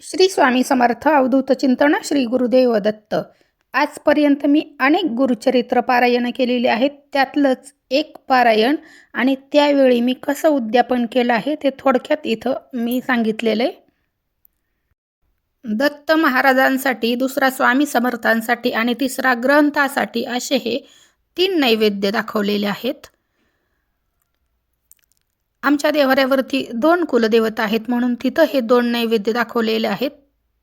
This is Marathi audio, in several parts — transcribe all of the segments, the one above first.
श्री स्वामी समर्थ अवधूत चिंतन श्री गुरुदेव दत्त. आजपर्यंत मी अनेक गुरुचरित्र पारायण केलेले आहेत. त्यातलंच एक पारायण आणि त्यावेळी मी कसं उद्यापन केलं आहे ते थोडक्यात इथं मी सांगितलेलं आहे. दत्त महाराजांसाठी, दुसरा स्वामी समर्थांसाठी आणि तिसरा ग्रंथासाठी असे हे 3 नैवेद्य दाखवलेले आहेत. आमच्या देव्हाऱ्यावरती 2 कुलदेवता आहेत म्हणून तिथं हे 2 नैवेद्य दाखवलेले आहेत.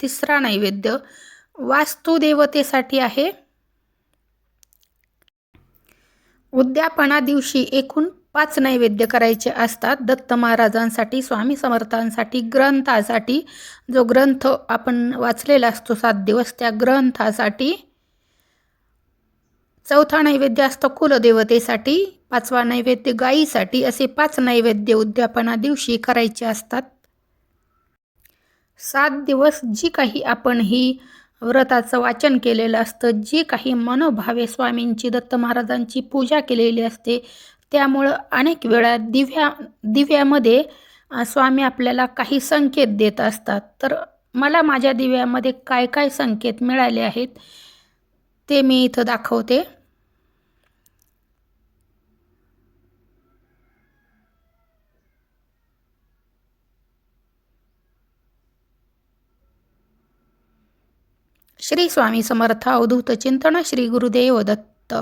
तिसरा नैवेद्य वास्तुदेवतेसाठी आहे. उद्यापना दिवशी एकूण 5 नैवेद्य करायचे असतात. दत्त महाराजांसाठी, स्वामी समर्थांसाठी, ग्रंथासाठी, जो ग्रंथ आपण वाचलेला असतो 7 दिवस त्या ग्रंथासाठी. चौथा नैवेद्य असतो कुलदेवतेसाठी, 5वा नैवेद्य गायीसाठी. असे 5 नैवेद्य उद्यापना दिवशी करायचे असतात. 7 दिवस जी काही आपण ही व्रताचं वाचन केलेलं असतं, जी काही मनोभावे स्वामींची, दत्त महाराजांची पूजा केलेली असते, त्यामुळं अनेक वेळा दिव्यामध्ये स्वामी आपल्याला काही संकेत देत असतात. तर मला माझ्या दिव्यामध्ये काय काय संकेत मिळाले आहेत ते मी इथं दाखवते. श्री स्वामी समर्थ अवधूत चिंतन श्री गुरुदेव दत्त.